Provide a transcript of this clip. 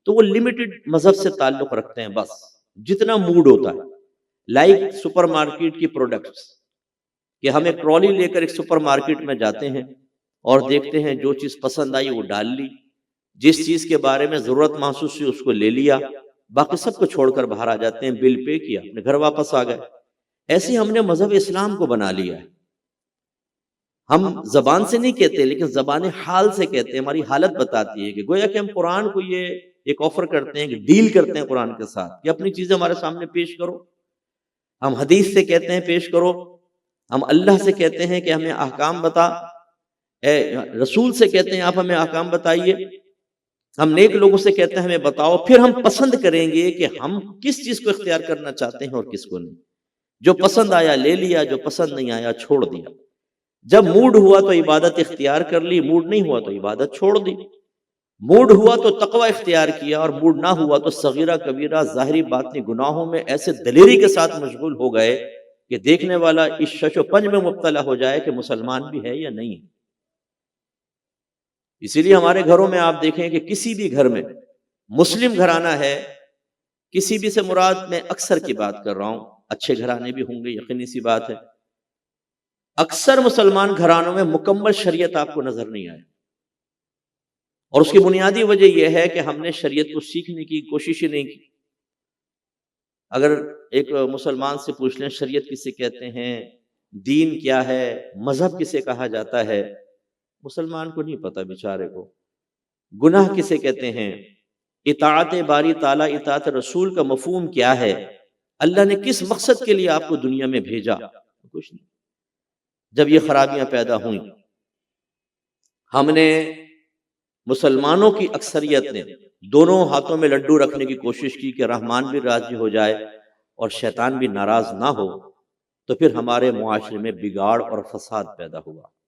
تو وہ لمیٹڈ مذہب سے تعلق رکھتے ہیں، بس جتنا موڈ ہوتا ہے، لائک سپر مارکیٹ کی پروڈکٹس، کہ ہم ایک ٹرالی لے کر ایک سپر مارکیٹ میں جاتے ہیں اور دیکھتے ہیں جو چیز پسند آئی وہ ڈال لی، جس چیز کے بارے میں ضرورت محسوس ہوئی اس کو لے لیا، باقی سب کو چھوڑ کر باہر آ جاتے ہیں، بل پے کیا، اپنے گھر واپس آ گئے۔ ایسے ہی ہم نے مذہب اسلام کو بنا لیا ہے۔ ہم زبان سے نہیں کہتے لیکن زبان حال سے کہتے ہیں، ہماری حالت بتاتی ہے، کہ گویا کہ ہم قرآن کو یہ ایک آفر کرتے ہیں، کہ ڈیل کرتے ہیں قرآن کے ساتھ، کہ اپنی چیزیں ہمارے سامنے پیش کرو۔ ہم حدیث سے کہتے ہیں پیش کرو، ہم اللہ سے کہتے ہیں کہ ہمیں احکام بتا، اے رسول سے کہتے ہیں آپ ہمیں احکام بتائیے، ہم نیک لوگوں سے کہتے ہیں ہمیں بتاؤ، پھر ہم پسند کریں گے کہ ہم کس چیز کو اختیار کرنا چاہتے ہیں اور کس کو نہیں۔ جو پسند آیا لے لیا، جو پسند نہیں آیا چھوڑ دیا۔ جب موڈ ہوا تو عبادت اختیار کر لی، موڈ نہیں ہوا تو عبادت چھوڑ دی۔ موڈ ہوا تو تقوی اختیار کیا، اور موڈ نہ ہوا تو صغیرہ کبیرہ ظاہری باطنی گناہوں میں ایسے دلیری کے ساتھ مشغول ہو گئے کہ دیکھنے والا اس شش و پنج میں مبتلا ہو جائے کہ مسلمان بھی ہے یا نہیں۔ اسی لیے ہمارے گھروں میں آپ دیکھیں کہ کسی بھی گھر میں مسلم گھرانہ ہے، کسی بھی سے مراد میں اکثر کی بات کر رہا ہوں، اچھے گھرانے بھی ہوں گے، یقینی سی بات ہے، اکثر مسلمان گھرانوں میں مکمل شریعت آپ کو نظر نہیں آئے، اور اس کی بنیادی وجہ یہ ہے کہ ہم نے شریعت کو سیکھنے کی کوشش ہی نہیں کی۔ اگر ایک مسلمان سے پوچھ لیں شریعت کسے کہتے ہیں، دین کیا ہے، مذہب کسے کہا جاتا ہے، مسلمان کو نہیں پتا بیچارے کو۔ گناہ کسے کہتے ہیں، اطاعت باری تعالیٰ، اطاعت رسول کا مفہوم کیا ہے، اللہ نے کس مقصد کے لیے آپ کو دنیا میں بھیجا، کچھ نہیں۔ جب یہ خرابیاں پیدا ہوئیں، ہم نے مسلمانوں کی اکثریت نے دونوں ہاتھوں میں لڈو رکھنے کی کوشش کی کہ رحمان بھی راضی ہو جائے اور شیطان بھی ناراض نہ ہو، تو پھر ہمارے معاشرے میں بگاڑ اور فساد پیدا ہوا۔